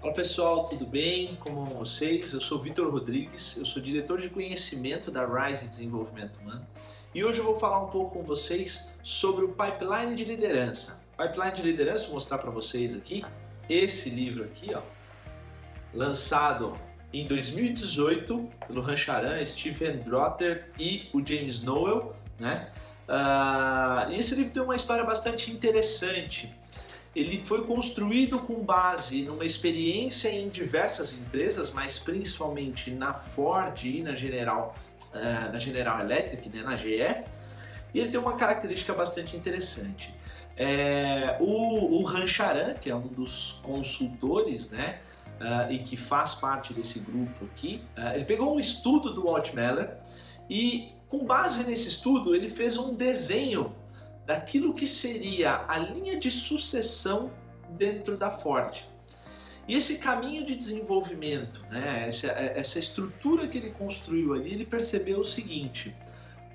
Fala pessoal, tudo bem? Como vão vocês? Eu sou Vitor Rodrigues, eu sou diretor de conhecimento da Rise Desenvolvimento Humano e hoje eu vou falar um pouco com vocês sobre o pipeline de liderança. Pipeline de liderança, vou mostrar para vocês aqui, esse livro aqui, ó, lançado em 2018 pelo Rancharan, Stephen Drotter e o James Noel, né? E esse livro tem uma história bastante interessante. Ele foi construído com base numa experiência em diversas empresas, mas principalmente na Ford e na General Electric, né, na GE, e ele tem uma característica bastante interessante. O Rancharan, que é um dos consultores, né, e que faz parte desse grupo aqui, ele pegou um estudo do Walt Meller e, com base nesse estudo, ele fez um desenho daquilo que seria a linha de sucessão dentro da Ford. E esse caminho de desenvolvimento, né, essa estrutura que ele construiu ali, ele percebeu o seguinte: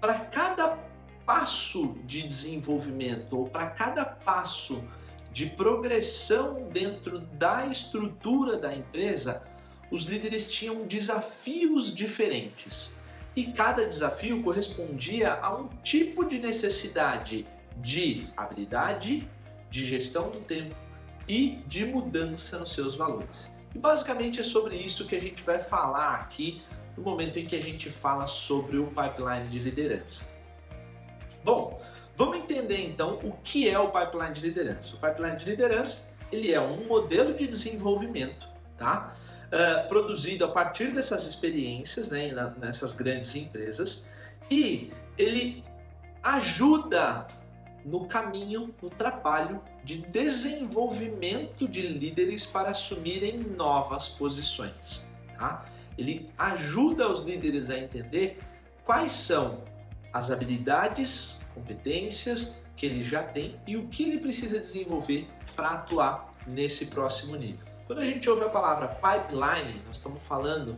para cada passo de desenvolvimento ou para cada passo de progressão dentro da estrutura da empresa, os líderes tinham desafios diferentes. E cada desafio correspondia a um tipo de necessidade de habilidade, de gestão do tempo e de mudança nos seus valores. E basicamente é sobre isso que a gente vai falar aqui no momento em que a gente fala sobre o pipeline de liderança. Bom, vamos entender então o que é o pipeline de liderança. O pipeline de liderança, ele é um modelo de desenvolvimento, tá? Produzido a partir dessas experiências, né, nessas grandes empresas, e ele ajuda no caminho, no trabalho de desenvolvimento de líderes para assumirem novas posições, tá? Ele ajuda os líderes a entender quais são as habilidades, competências que ele já tem e o que ele precisa desenvolver para atuar nesse próximo nível. Quando a gente ouve a palavra pipeline, nós estamos falando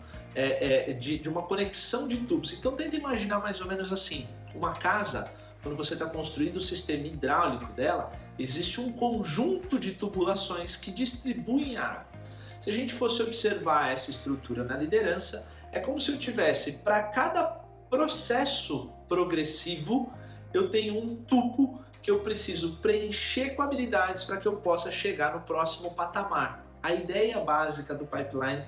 de uma conexão de tubos. Então tenta imaginar mais ou menos assim, uma casa. Quando você está construindo o sistema hidráulico dela, existe um conjunto de tubulações que distribuem a água. Se a gente fosse observar essa estrutura na liderança, é como se eu tivesse, para cada processo progressivo, eu tenho um tubo que eu preciso preencher com habilidades para que eu possa chegar no próximo patamar. A ideia básica do pipeline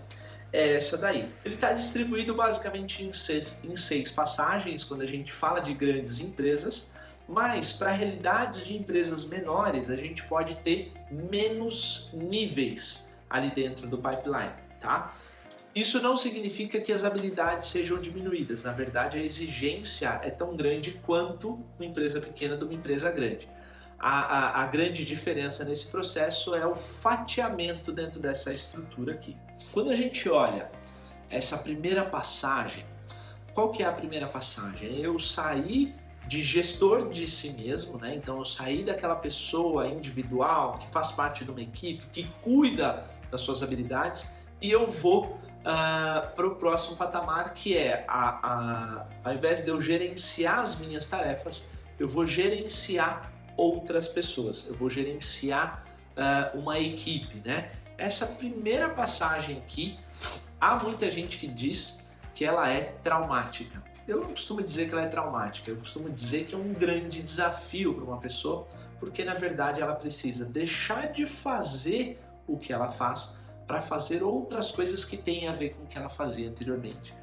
é essa daí. Ele está distribuído basicamente em seis passagens quando a gente fala de grandes empresas, mas para realidades de empresas menores a gente pode ter menos níveis ali dentro do pipeline, tá? Isso não significa que as habilidades sejam diminuídas. Na verdade, a exigência é tão grande quanto uma empresa pequena de uma empresa grande. A grande diferença nesse processo é o fatiamento dentro dessa estrutura aqui. Quando a gente olha essa primeira passagem, qual que é a primeira passagem? Eu saí de gestor de si mesmo, né? Então eu saí daquela pessoa individual que faz parte de uma equipe, que cuida das suas habilidades, e eu vou para o próximo patamar, que é, ao invés de eu gerenciar as minhas tarefas, eu vou gerenciar outras pessoas, eu vou gerenciar uma equipe, né? Essa primeira passagem aqui, há muita gente que diz que ela é traumática. Eu não costumo dizer que ela é traumática, eu costumo dizer que é um grande desafio para uma pessoa, porque na verdade ela precisa deixar de fazer o que ela faz para fazer outras coisas que têm a ver com o que ela fazia anteriormente.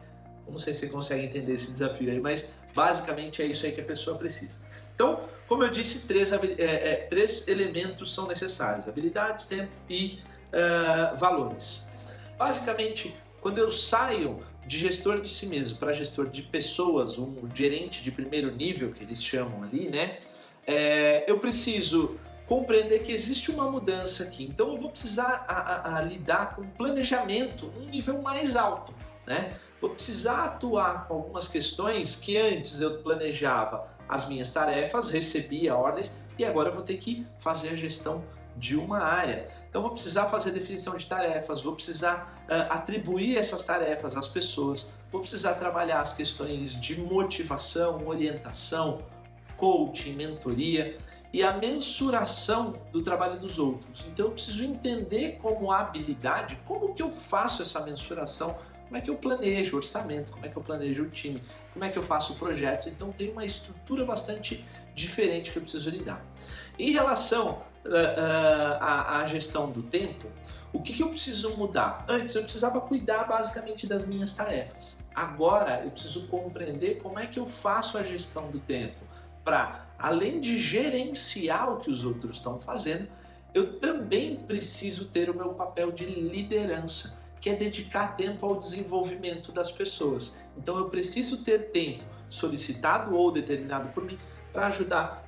Eu não sei se você consegue entender esse desafio aí, mas basicamente é isso aí que a pessoa precisa. Então, como eu disse, três elementos são necessários: habilidades, tempo e valores. Basicamente, quando eu saio de gestor de si mesmo para gestor de pessoas, um gerente de primeiro nível, que eles chamam ali, né? Eu preciso compreender que existe uma mudança aqui. Então eu vou precisar lidar com planejamento num nível mais alto, né? Vou precisar atuar com algumas questões que antes eu planejava as minhas tarefas, recebia ordens, e agora eu vou ter que fazer a gestão de uma área. Então vou precisar fazer definição de tarefas, vou precisar atribuir essas tarefas às pessoas, vou precisar trabalhar as questões de motivação, orientação, coaching, mentoria. e a mensuração do trabalho dos outros. Então eu preciso entender como habilidade, como que eu faço essa mensuração, como é que eu planejo o orçamento, como é que eu planejo o time, como é que eu faço projetos. Então tem uma estrutura bastante diferente que eu preciso lidar. Em relação à gestão do tempo, o que eu preciso mudar? Antes eu precisava cuidar basicamente das minhas tarefas. Agora eu preciso compreender como é que eu faço a gestão do tempo para, além de gerenciar o que os outros estão fazendo, eu também preciso ter o meu papel de liderança, que é dedicar tempo ao desenvolvimento das pessoas. Então eu preciso ter tempo solicitado ou determinado por mim para ajudar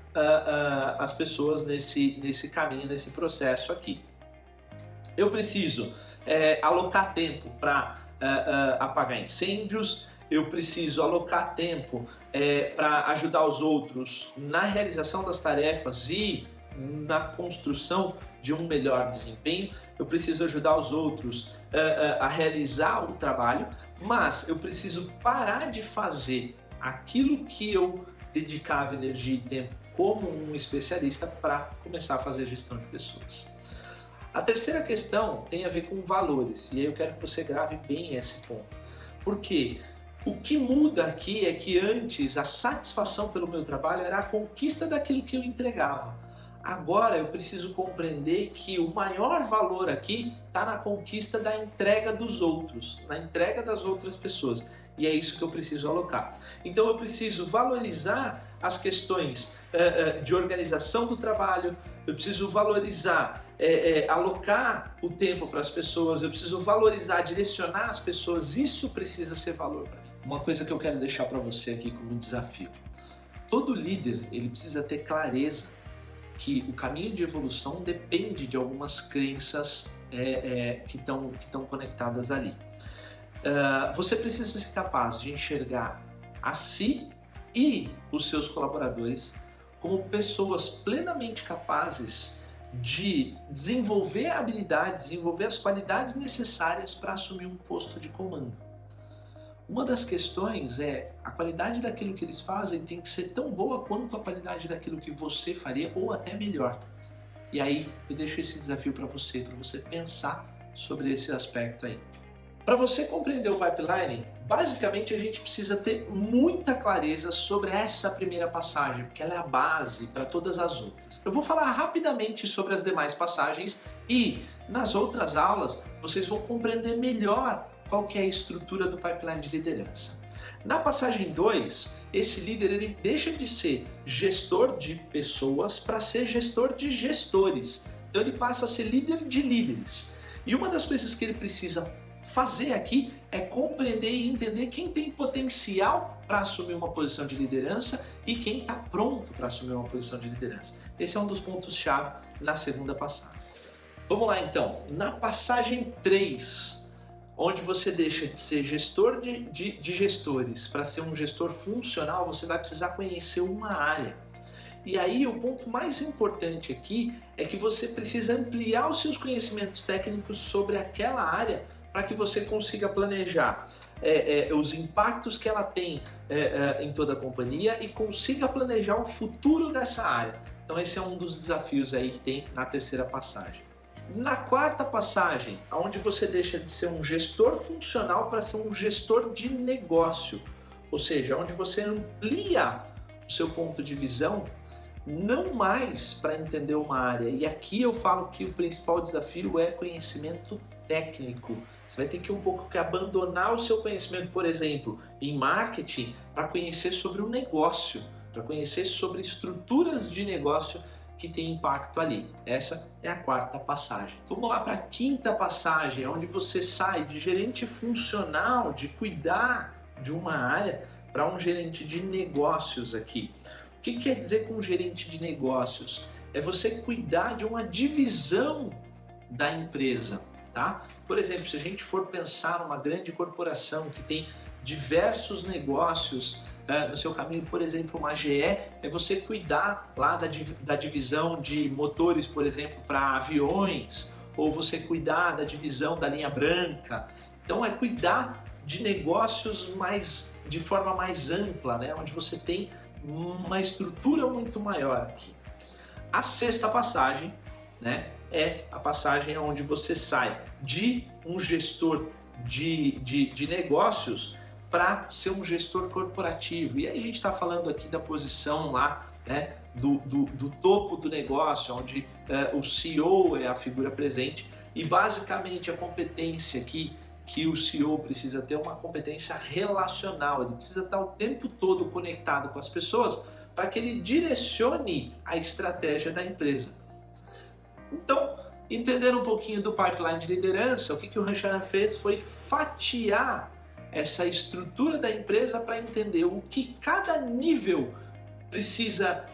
as pessoas nesse caminho, nesse processo aqui. Eu preciso alocar tempo para apagar incêndios, eu preciso alocar tempo para ajudar os outros na realização das tarefas e na construção de um melhor desempenho, eu preciso ajudar os outros a realizar o trabalho, mas eu preciso parar de fazer aquilo que eu dedicava energia e tempo como um especialista para começar a fazer gestão de pessoas. A terceira questão tem a ver com valores, e aí eu quero que você grave bem esse ponto. Porque o que muda aqui é que antes a satisfação pelo meu trabalho era a conquista daquilo que eu entregava. Agora eu preciso compreender que o maior valor aqui está na conquista da entrega dos outros, na entrega das outras pessoas. E é isso que eu preciso alocar. Então eu preciso valorizar as questões de organização do trabalho, eu preciso valorizar, alocar o tempo para as pessoas, eu preciso valorizar, direcionar as pessoas, isso precisa ser valor para mim. Uma coisa que eu quero deixar para você aqui como desafio. Todo líder ele precisa ter clareza que o caminho de evolução depende de algumas crenças que estão conectadas ali. Você precisa ser capaz de enxergar a si e os seus colaboradores como pessoas plenamente capazes de desenvolver habilidades, desenvolver as qualidades necessárias para assumir um posto de comando. Uma das questões é a qualidade daquilo que eles fazem tem que ser tão boa quanto a qualidade daquilo que você faria ou até melhor. E aí eu deixo esse desafio para você pensar sobre esse aspecto aí. Para você compreender o pipeline, basicamente a gente precisa ter muita clareza sobre essa primeira passagem, porque ela é a base para todas as outras. Eu vou falar rapidamente sobre as demais passagens e nas outras aulas vocês vão compreender melhor qual que é a estrutura do pipeline de liderança. Na passagem 2, esse líder ele deixa de ser gestor de pessoas para ser gestor de gestores. Então ele passa a ser líder de líderes. E uma das coisas que ele precisa fazer aqui é compreender e entender quem tem potencial para assumir uma posição de liderança e quem está pronto para assumir uma posição de liderança. Esse é um dos pontos-chave na segunda passagem. Vamos lá então, na passagem 3, onde você deixa de ser gestor de gestores para ser um gestor funcional, você vai precisar conhecer uma área. E aí o ponto mais importante aqui é que você precisa ampliar os seus conhecimentos técnicos sobre aquela área para que você consiga planejar os impactos que ela tem em toda a companhia e consiga planejar o futuro dessa área. Então esse é um dos desafios aí que tem na terceira passagem. Na quarta passagem, onde você deixa de ser um gestor funcional para ser um gestor de negócio, ou seja, onde você amplia o seu ponto de visão, não mais para entender uma área. E aqui eu falo que o principal desafio é conhecimento técnico. Você vai ter que abandonar o seu conhecimento, por exemplo, em marketing, para conhecer sobre o negócio, para conhecer sobre estruturas de negócio que tem impacto ali. Essa é a quarta passagem. Vamos lá para a quinta passagem, onde você sai de gerente funcional, de cuidar de uma área, para um gerente de negócios aqui. O que quer dizer com gerente de negócios? É você cuidar de uma divisão da empresa, tá? Por exemplo, se a gente for pensar numa grande corporação que tem diversos negócios no seu caminho, por exemplo, uma GE, é você cuidar lá da divisão de motores, por exemplo, para aviões, ou você cuidar da divisão da linha branca. Então é cuidar de negócios de forma mais ampla, né? Onde você tem uma estrutura muito maior aqui. A sexta passagem, né, é a passagem onde você sai de um gestor de negócios para ser um gestor corporativo. E aí a gente está falando aqui da posição lá, né, do topo do negócio, onde o CEO é a figura presente, e basicamente a competência que o CEO precisa ter é uma competência relacional. Ele precisa estar o tempo todo conectado com as pessoas para que ele direcione a estratégia da empresa. Então, entendendo um pouquinho do pipeline de liderança, o que o Rancharan fez foi fatiar essa estrutura da empresa para entender o que cada nível precisa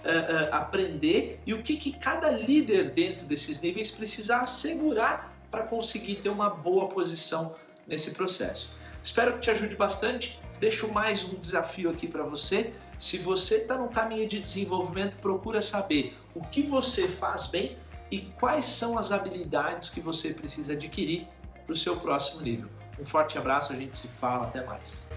aprender e o que cada líder dentro desses níveis precisa assegurar para conseguir ter uma boa posição nesse processo. Espero que te ajude bastante. Deixo mais um desafio aqui para você. Se você está no caminho de desenvolvimento, procura saber o que você faz bem e quais são as habilidades que você precisa adquirir para o seu próximo nível. Um forte abraço, a gente se fala, até mais.